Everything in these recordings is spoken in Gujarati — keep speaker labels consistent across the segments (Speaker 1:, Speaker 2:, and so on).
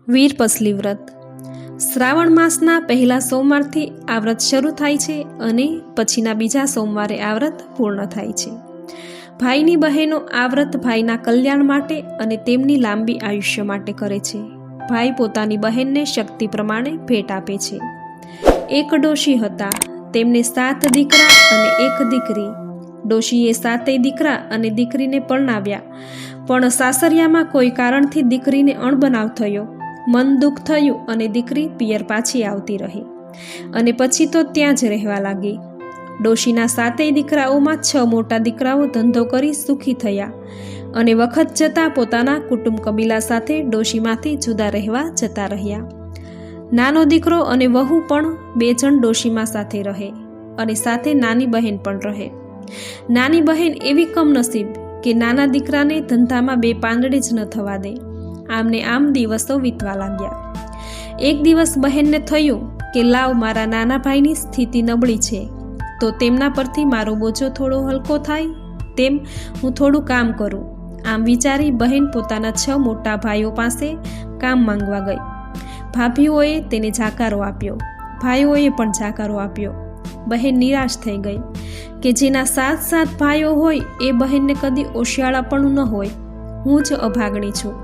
Speaker 1: વીરપસલી વ્રત શ્રાવણ માસના પહેલા સોમવારથી આ વ્રત શરૂ થાય છે અને પછીના બીજા સોમવારે આ વ્રત પૂર્ણ થાય છે. ભાઈની બહેનો આ વ્રત ભાઈના કલ્યાણ માટે અને તેમની લાંબી આયુષ્ય માટે કરે છે. ભાઈ પોતાની બહેનને શક્તિ પ્રમાણે ભેટ આપે છે. એક ડોશી હતા, તેમને 7 દીકરા અને 1 દીકરી. ડોશીએ 7 દીકરા અને દીકરીને પરણાવ્યા, પણ સાસરિયામાં કોઈ કારણથી દીકરીને અણબનાવ થયો. મન દુઃખ થયું અને દીકરી પિયર પાછી આવતી રહી અને પછી તો ત્યાં જ રહેવા લાગી. ડોશીના 7 દીકરાઓમાં 6 મોટા દીકરાઓ ધંધો કરી સુખી થયા અને વખત જતાં પોતાના કુટુંબ કબીલા સાથે ડોશીમાંથી જુદા રહેવા જતા રહ્યા. નાનો દીકરો અને વહુ પણ 2 જણ ડોશીમાં સાથે રહે અને સાથે નાની બહેન પણ રહે. નાની બહેન એવી કમનસીબ કે નાના દીકરાને ધંધામાં 2 પાંદડે જ ન થવા દે. આમને આમ દિવસો વીતવા લાગ્યા. એક દિવસ બહેનને થયું કે લાવ, મારા નાના ભાઈની સ્થિતિ નબળી છે તો તેમના પરથી મારો બોજો થોડો હલકો થાય તેમ હું થોડું કામ કરું. આમ વિચારી બહેન પોતાના 6 મોટા ભાઈઓ પાસે કામ માંગવા ગઈ. ભાભીઓએ તેને જાકારો આપ્યો, ભાઈઓએ પણ જાકારો આપ્યો. બહેન નિરાશ થઈ ગઈ કે જેના 7 ભાઈઓ હોય એ બહેનને કદી ઓશિયાળાપણું ન હોય, હું જ અભાગણી છું.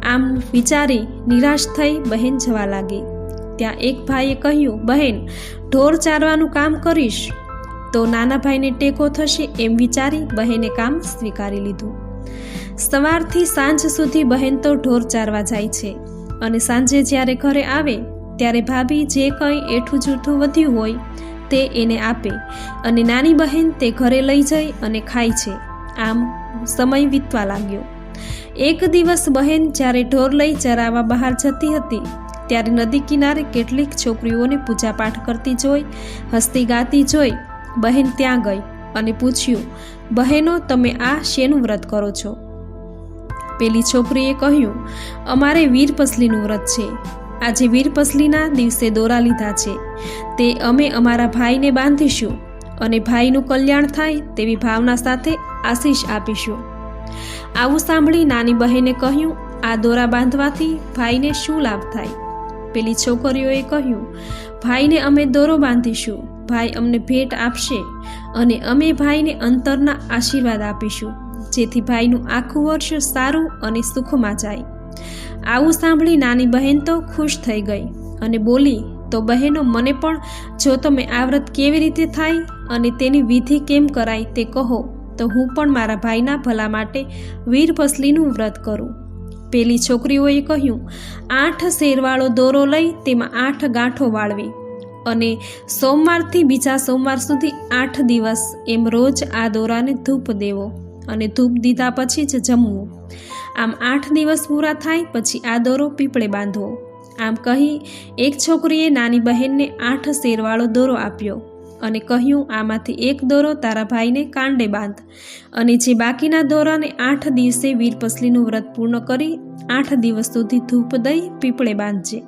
Speaker 1: આમ વિચારી નિરાશ થઈ બહેન જવા લાગી. ત્યાં એક ભાઈએ કહ્યું, બહેન, ઢોર ચારવાનું કામ કરીશ તો નાના ભાઈને ટેકો થશે. એમ વિચારી બહેને કામ સ્વીકારી લીધું. સવારથી સાંજ સુધી બહેન તો ઢોર ચારવા જાય છે અને સાંજે જ્યારે ઘરે આવે ત્યારે ભાભી જે કંઈ એઠું જૂઠું વધ્યું હોય તે એને આપે અને નાની બહેન તે ઘરે લઈ જઈ અને ખાય છે. આમ સમય વીતવા લાગ્યો. એક દિવસ બહેન જ્યારે ઢોર લઈ ચરાવવા બહાર જતી હતી ત્યારે નદી કિનારે કેટલીક છોકરીઓને પૂજાપાઠ કરતી જોઈ, હસતી ગાતી જોઈ બહેન ત્યાં ગઈ અને પૂછ્યું, બહેનો, તમે આ શેનું વ્રત કરો છો? પેલી છોકરીએ કહ્યું, અમારે વીરપસલીનું વ્રત છે. આજે વીરપસલીના દિવસે દોરા લીધા છે, તે અમે અમારા ભાઈને બાંધીશું અને ભાઈનું કલ્યાણ થાય તેવી ભાવના સાથે આશીષ આપીશું. આવું સાંભળી નાની બહેને કહ્યું, આ દોરા બાંધવાથી ભાઈને શું લાભ થાય? પેલી છોકરીઓએ કહ્યું, ભાઈને અમે દોરો બાંધીશું, ભાઈ અમને ભેટ આપશે અને અમે ભાઈને અંતરના આશીર્વાદ આપીશું, જેથી ભાઈનું આખું વર્ષ સારું અને સુખમાં જાય. આવું સાંભળી નાની બહેન તો ખુશ થઈ ગઈ અને બોલી, તો બહેનો, મને પણ જો તમે આ વ્રત કેવી રીતે થાય અને તેની વિધિ કેમ કરાય તે કહો તો હું પણ મારા ભાઈના ભલા માટે વીરપસલીનું વ્રત કરું. પેલી છોકરીઓએ કહ્યું, 8 શેરવાળો દોરો લઈ તેમાં 8 ગાંઠો વાળવી અને સોમવારથી બીજા સોમવાર સુધી 8 દિવસ એમ રોજ આ દોરાને ધૂપ દેવો અને ધૂપ દીધા પછી જ જમવું. આમ 8 દિવસ પૂરા થાય પછી આ દોરો પીપળે બાંધવો. આમ કહી એક છોકરીએ નાની બહેનને 8 શેરવાળો દોરો આપ્યો અને કહ્યું, આમાંથી એક દોરો તારા ભાઈને કાંડે બાંધ અને જે બાકીના દોરાને 8 દિવસે વીરપસલીનું વ્રત પૂર્ણ કરી 8 દિવસ સુધી ધૂપ દઈ પીપળે બાંધજે.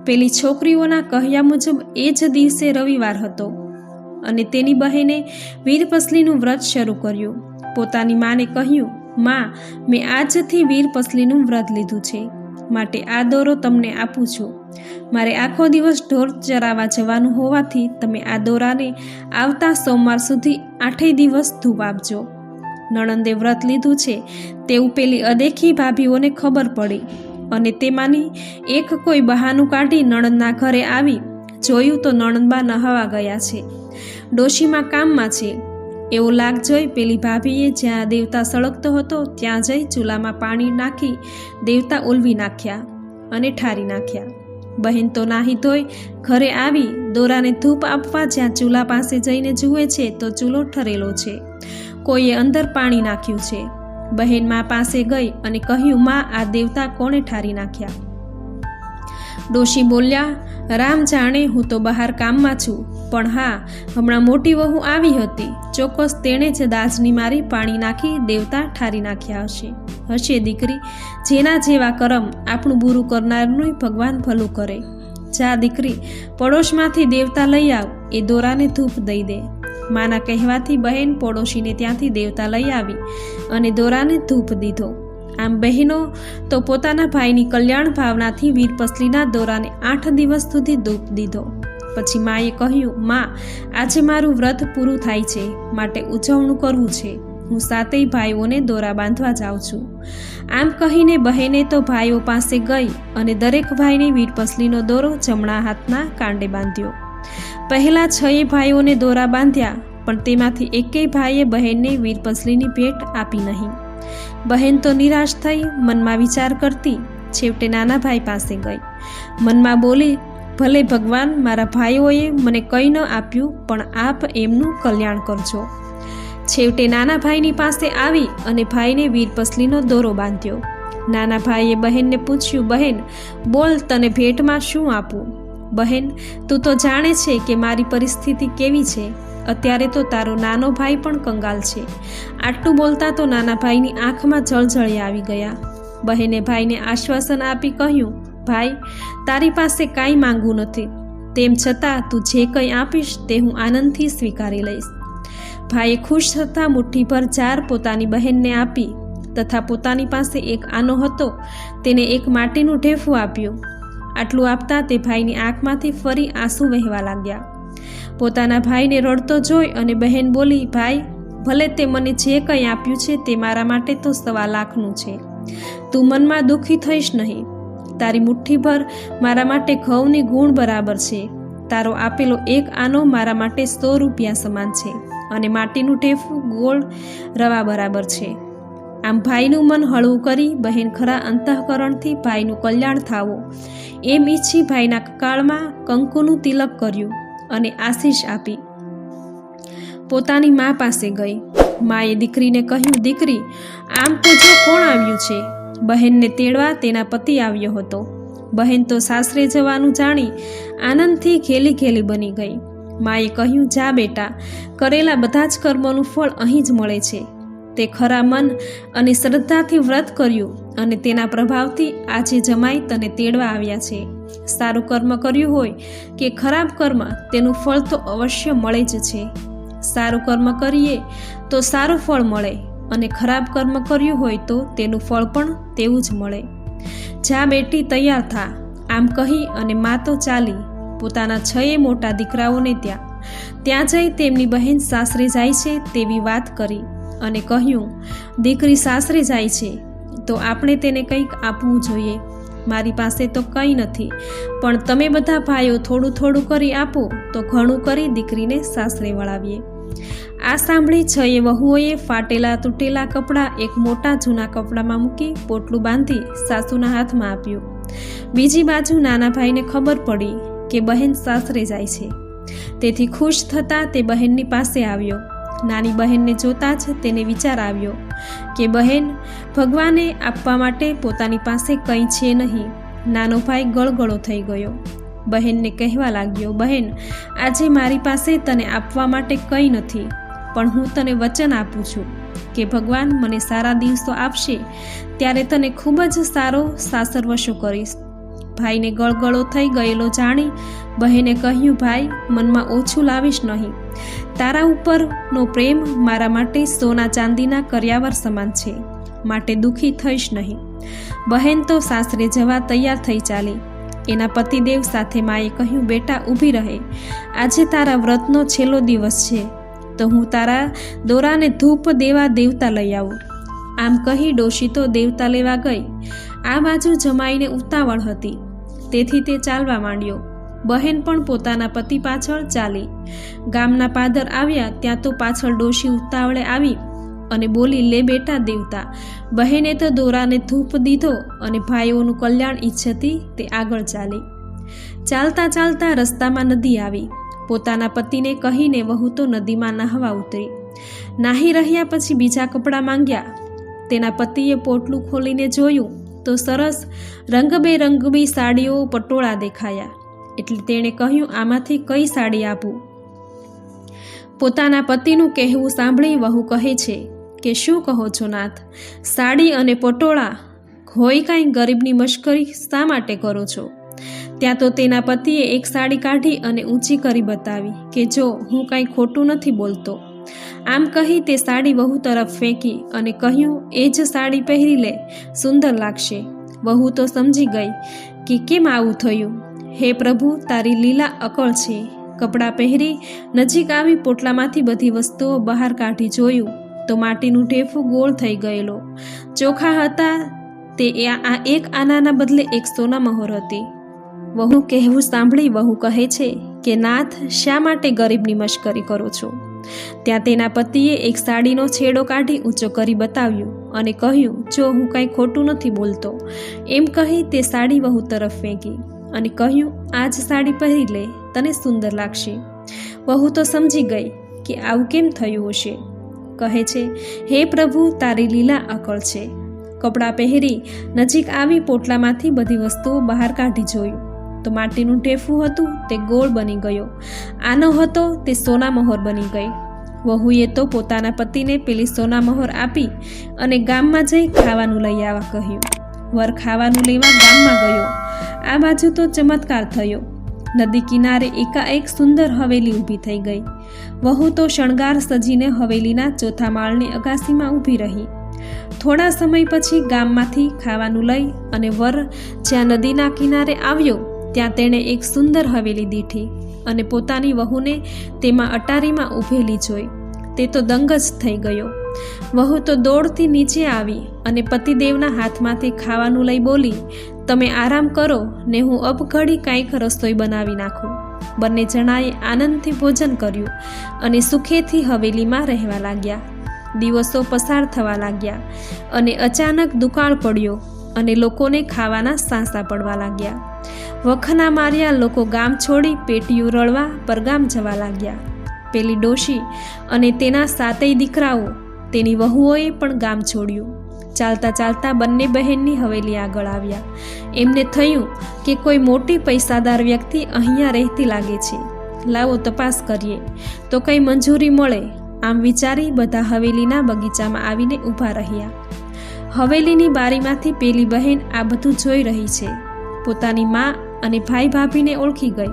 Speaker 1: પેલી છોકરીઓના કહ્યા મુજબ એ જ દિવસે રવિવાર હતો અને તેની બહેને વીરપસલીનું વ્રત શરૂ કર્યું. પોતાની માને કહ્યું, માં, મેં આજથી વીરપસલીનું વ્રત લીધું છે, માટે આ દોરો તમને આપું છું. મારે આખો દિવસ ઢોર ચરાવવા જવાનું હોવાથી તમે આ દોરાને આવતા સોમવાર સુધી 8 દિવસ ધૂપ આપજો. નણંદે વ્રત લીધું છે તેવું પેલી અદેખી ભાભીઓને ખબર પડી અને તેમાંની એક કોઈ બહાનું કાઢી નણંદના ઘરે આવી જોયું તો નણંદબા નહાવા ગયા છે, ડોશીમાં કામમાં છે. એવો લાગ જોઈ પેલી ભાભીએ જ્યાં દેવતા સળગતો હતો ત્યાં જઈ ચૂલામાં પાણી નાખી દેવતા ઓલવી નાખ્યા અને ઠારી નાખ્યા. બહેન તો નાહી ધોઈ ઘરે આવી દોરાને ધૂપ આપવા જ્યાં ચૂલા પાસે જઈને જુએ છે તો ચૂલો ઠરેલો છે, કોઈએ અંદર પાણી નાખ્યું છે. બહેન મા પાસે ગઈ અને કહ્યું, માં, આ દેવતા કોણે ઠારી નાખ્યા? ડોશી બોલ્યા, રામ જાણે, હું તો બહાર કામમાં છું, પણ હા, હમણાં મોટી વહુ આવી હતી, ચોક્કસ તેણે જ દાજની મારી પાણી નાખી દેવતા ઠારી નાખ્યા હશે દીકરી, જેના જેવા કરમ આપણું બુરું કરનારનું ભગવાન ભલું કરે. જા દીકરી, પડોશમાંથી દેવતા લઈ આવ, એ દોરાને ધૂપ દઈ દે. માના કહેવાથી બહેન પડોશીને ત્યાંથી દેવતા લઈ આવી અને દોરાને ધૂપ દીધો આમ બહેનો તો પોતાના ભાઈની કલ્યાણ ભાવનાથી વીરપસલીના દોરાને 8 દિવસ સુધી દૂપ દીધો. પછી માએ કહ્યું, માં, આજે મારું વ્રત પૂરું થાય છે, માટે ઉજવણું કરવું છે. હું 7 ભાઈઓને દોરા બાંધવા જાઉં છું. આમ કહીને બહેને તો ભાઈઓ પાસે ગઈ અને દરેક ભાઈને વીરપસલીનો દોરો જમણા હાથના કાંડે બાંધ્યો. પહેલા 6 ભાઈઓને દોરા બાંધ્યા, પણ તેમાંથી એકેય ભાઈએ બહેનને વીરપસલીની ભેટ આપી નહીં. બહેન તો નિરાશ થઈ મનમાં વિચાર કરતી છેવટે નાના ભાઈ પાસે ગઈ. મનમાં બોલી, ભલે ભગવાન, મારા ભાઈઓએ મને કંઈ ન આપ્યું, પણ આપ એમનું કલ્યાણ કરજો. છેવટે નાના ભાઈની પાસે આવી અને ભાઈને વીરપસલીનો દોરો બાંધ્યો. નાના ભાઈએ બહેનને પૂછ્યું, બહેન બોલ, તને ભેટમાં શું આપું? બહેન, તું તો જાણે છે કે મારી પરિસ્થિતિ કેવી છે. અત્યારે તો તારો નાનો ભાઈ પણ કંગાલ છે. આટલું બોલતા તો નાના ભાઈની આંખમાં જળજળી આવી ગયા. બહેને ભાઈને આશ્વાસન આપી કહ્યું, ભાઈ, તારી પાસે કાંઈ માંગવું નથી. તેમ છતાં તું જે કંઈ આપીશ તે હું આનંદથી સ્વીકારી લઈશ. ભાઈએ ખુશ થતાં મુઠ્ઠીભર જાર પોતાની બહેનને આપી તથા પોતાની પાસે એક આનો હતો તેને એક માટીનું ઢેફું આપ્યું. આટલું આપતા તે ભાઈની આંખમાંથી ફરી આંસુ વહેવા લાગ્યા. પોતાના ભાઈને રડતો જોઈ અને બહેન બોલી, ભાઈ, ભલે તે મને જે કંઈ આપ્યું છે તે મારા માટે તો 1.25 લાખનું છે. તું મનમાં દુઃખી થઈશ નહીં. તારી મુઠ્ઠીભર મારા માટે ઘઉંની ગુણ બરાબર છે. તારો આપેલો એક આનો મારા માટે 100 રૂપિયા સમાન છે અને માટીનું ઢેફું ગોળ રવા બરાબર છે. આમ ભાઈનું મન હળવું કરી બહેન ખરા અંતઃકરણથી ભાઈનું કલ્યાણ થાવો એમ ઈચ્છી ભાઈના કપાળમાં કંકુનું તિલક કર્યું અને આશીષ આપી પોતાની મા પાસે ગઈ. માએ દીકરીને કહ્યું, દીકરી, આમ તો જો કોણ આવ્યું છે? બહેનને તેડવા તેના પતિ આવ્યો હતો. બહેન તો સાસરે જવાનું જાણી આનંદથી ઘેલી ઘેલી બની ગઈ. માએ કહ્યું, જા બેટા, કરેલા બધા જ કર્મોનું ફળ અહીં જ મળે છે. તે ખરા મન અને શ્રદ્ધાથી વ્રત કર્યું અને તેના પ્રભાવથી આજે જમાઈ તને તેડવા આવ્યા છે. સારું કર્મ કર્યું હોય કે ખરાબ કર્મ, તેનું ફળ તો અવશ્ય મળે જ છે. સારું કર્મ કરીએ તો સારું ફળ મળે અને ખરાબ કર્મ કર્યું હોય તો તેનું ફળ પણ તેવું જ મળે. જા બેટી, તૈયાર થા. આમ કહી અને મા તો ચાલી પોતાના 6 મોટા દીકરાઓને ત્યાં જઈ તેમની બહેન સાસરે જાય છે તેવી વાત કરી અને કહ્યું, દીકરી સાસરે જાય છે તો આપણે તેને કંઈક આપવું જોઈએ. મારી પાસે તો કંઈ નથી, પણ તમે બધા ભાઈઓ થોડું થોડું કરી આપો તો ઘણું કરી દીકરીને સાસરે વળાવીએ. આ સાંભળી 6 વહુઓએ ફાટેલા તૂટેલા કપડાં એક મોટા જૂના કપડામાં મૂકી પોટલું બાંધી સાસુના હાથમાં આપ્યું. બીજી બાજુ નાના ભાઈને ખબર પડી કે બહેન સાસરે જાય છે. તેથી ખુશ થતાં તે બહેનની પાસે આવ્યો. નાની બહેનને જોતાં જ તેને વિચાર આવ્યો કે બહેન, ભગવાને આપવા માટે પોતાની પાસે કંઈ છે નહીં. નાનો ભાઈ ગળગળો થઈ ગયો. બહેનને કહેવા લાગ્યો, બહેન, આજે મારી પાસે તને આપવા માટે કંઈ નથી, પણ હું તને વચન આપું છું કે ભગવાન મને સારા દિવસો આપશે ત્યારે તને ખૂબ જ સારો સાસરવશો કરીશ. ભાઈને ગળગળો થઈ ગયેલો જાણી બહેને કહ્યું, ભાઈ, મનમાં ઓછું લાવીશ નહીં. તારા ઉપરનો પ્રેમ મારા માટે સોના ચાંદીના કર્યાવર સમાન છે, માટે દુઃખી થઈશ નહીં. બહેન તો સાસરે જવા તૈયાર થઈ ચાલી. એના પતિદેવ સાથે માએ કહ્યું, બેટા, ઊભી રહે. આજે તારા વ્રતનો છેલ્લો દિવસ છે તો હું તારા દોરાને ધૂપ દેવા દેવતા લઈ આવું. આમ કહી ડોશી તો દેવતા લેવા ગઈ. આ બાજુ જમાઈને ઉતાવળ હતી તેથી તે ચાલવા માંડ્યો. બહેન પણ પોતાના પતિ પાછળ ચાલી. ગામના પાદર આવ્યા ત્યાં તો પાછળ ડોશી ઉતાવળે આવી અને બોલી, લે બેટા દેવતા. બહેને તો દોરાને ધૂપ દીધો અને ભાઈઓનું કલ્યાણ ઈચ્છતી તે આગળ ચાલી. ચાલતા ચાલતા રસ્તામાં નદી આવી. પોતાના પતિને કહીને વહુ તો નદીમાં નહાવા ઉતરી. નાહી રહ્યા પછી બીજા કપડાં માંગ્યા. તેના પતિએ પોટલું ખોલીને જોયું તો સરસ રંગબેરંગી સાડીઓ પટોળા દેખાયા. એટલે તેણે કહ્યું, આમાંથી કઈ સાડી આપું? પોતાના પતિનું કહેવું સાંભળી વહુ કહે છે કે શું કહો છો નાથ? સાડી અને પટોળા હોય કાંઈ ગરીબની મશ્કરી શા માટે કરો છો? ત્યાં તો તેના પતિએ એક સાડી કાઢી અને ઊંચી કરી બતાવી કે જો, હું કાંઈ ખોટું નથી બોલતો. આમ કહી તે સાડી વહુ તરફ ફેંકી અને કહ્યું, એ જ સાડી પહેરી લે, સુંદર લાગશે. વહુ તો સમજી ગઈ કે કેમ આવું થયું. હે પ્રભુ, તારી લીલા અકળ છે. કપડાં પહેરી નજીક આવી પોટલામાંથી બધી વસ્તુઓ બહાર કાઢી જોયું તો માટીનું ઢેફું ગોળ થઈ ગયેલો. ચોખા હતા તે એક આનાના બદલે એક સોના મહોર હતી. વહુ કહેવું સાંભળી વહુ કહે છે કે નાથ, શા માટે ગરીબની મશ્કરી કરો છો? ત્યાં તેના પતિએ એક સાડીનો છેડો કાઢી ઊંચો કરી બતાવ્યું અને કહ્યું, જો હું કાંઈ ખોટું નથી બોલતો. એમ કહી તે સાડી વહુ તરફ ફેંકી અને કહ્યું, આ જ સાડી પહેરી લે, તને સુંદર લાગશે. વહુ તો સમજી ગઈ કે આવું કેમ થયું હશે. કહે છે, હે પ્રભુ, તારી લીલા અકળ છે. કપડાં પહેરી નજીક આવી પોટલામાંથી બધી વસ્તુઓ બહાર કાઢી જોયું તો માટીનું ઢેફું હતું તે ગોળ બની ગયો. આનો હતો તે સોના મહોર બની ગઈ. વહુએ તો પોતાના પતિને પેલી સોના મહોર આપી અને ગામમાં જઈ ખાવાનું લઈ આવવા કહ્યું. વર ખાવાનું લેવા ગામમાં ગયો. આ બાજુ તો ચમત્કાર થયો. નદી કિનારે એકાએક સુંદર હવેલી ઊભી થઈ ગઈ. વહુ તો શણગાર સજીને હવેલીના ચોથા માળની અગાસીમાં ઊભી રહી. થોડા સમય પછી ગામમાંથી ખાવાનું લઈ અને વર જ્યાં નદીના કિનારે આવ્યો ત્યાં તેણે એક સુંદર હવેલી દીઠી અને પોતાની વહુને તેમાં અટારીમાં ઊભેલી જોઈ. તે તો દંગ જ થઈ ગયો. વહુ તો દોડતી નીચે આવી અને પતિદેવના હાથમાંથી ખાવાનું લઈ બોલી, તમે આરામ કરો ને હું અબઘડી કાંઈક રસોઈ બનાવી નાખું. બંને જણાએ આનંદથી ભોજન કર્યું અને સુખેથી હવેલીમાં રહેવા લાગ્યા. દિવસો પસાર થવા લાગ્યા અને અચાનક દુકાળ પડ્યો અને લોકોને ખાવાના સાંસા પડવા લાગ્યા. વખના માર્યા લોકો ગામ છોડી પેટીયું રળવા પરગામ જવા લાગ્યા. પેલી ડોશી અને તેના 7 દીકરાઓ, તેની વહુઓએ પણ ગામ છોડ્યું. ચાલતા ચાલતા બંને બહેનની હવેલી આગળ આવ્યા. એમને થયું કે કોઈ મોટી પૈસાદાર વ્યક્તિ અહીંયા રહેતી લાગે છે. લાવો તપાસ કરીએ તો કંઈ મંજૂરી મળે. આમ વિચારી બધા હવેલીના બગીચામાં આવીને ઊભા રહ્યા. હવેલીની બારીમાંથી પેલી બહેન આ બધું જોઈ રહી છે. પોતાની મા અને ભાઈ ભાભીને ઓળખી ગઈ.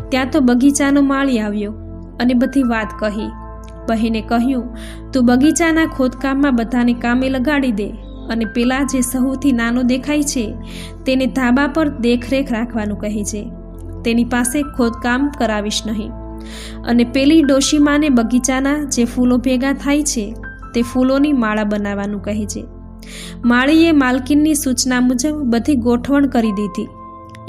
Speaker 1: ત્યાં તો બગીચાનો માળી આવ્યો અને બધી વાત કહી. બહેને કહ્યું, તું બગીચાના ખોદકામમાં બધાને કામે લગાડી દે અને પેલા જે સૌથી નાનો દેખાય છે તેને ધાબા પર દેખરેખ રાખવાનું કહે છે. તેની પાસે ખોદકામ કરાવીશ નહીં. અને પેલી ડોશીમાને બગીચાના જે ફૂલો ભેગા થાય છે તે ફૂલોની માળા બનાવવાનું કહે છે. માળીએ માલકીનની સૂચના મુજબ બધી ગોઠવણ કરી દીધી.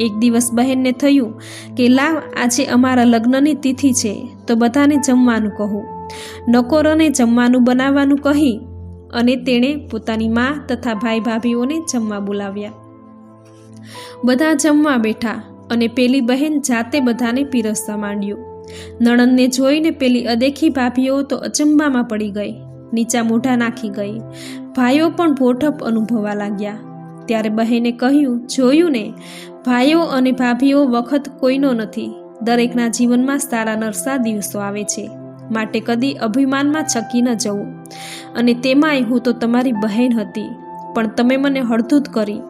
Speaker 1: એક દિવસ બહેનને થયું કે લાવ, આજે અમારા લગ્નની તિથિ છે તો બધાને જમવાનું કહું. નકોરોને જમવાનું બનાવવાનું કહી અને તેણે પોતાની મા તથા ભાઈ ભાભીઓને જમવા બોલાવ્યા. બધા જમવા બેઠા અને પેલી બહેન જાતે બધાને પીરસવા માંડ્યું. નણંદને જોઈને પેલી અદેખી ભાભીઓ તો અચંબામાં પડી ગઈ, નીચા મોઢા નાખી ગઈ. ભાઈઓ પણ ભોઠપ અનુભવવા લાગ્યા. ત્યારે બહેને કહ્યું, જોયું ને, ભાઈઓ અને ભાભીઓ વખત કોઈનો નથી. દરેકના જીવનમાં સારા નરસા દિવસો આવે છે, માટે કદી અભિમાનમાં છકી ન જવું. અને તેમાંય હું તો તમારી બહેન હતી, પણ તમે મને હળધૂત કરી.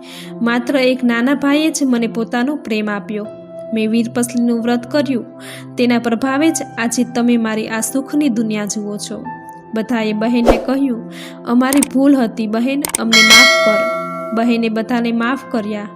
Speaker 1: માત્ર એક નાના ભાઈએ જ મને પોતાનો પ્રેમ આપ્યો. મેં વીરપસલીનું વ્રત કર્યું, તેના પ્રભાવે જ આજે તમે મારી આ સુખની દુનિયા જુઓ છો. બધાએ બહેનને કહ્યું, અમારી ભૂલ હતી બહેન, અમને માફ કર. બહેને બધાને માફ કર્યા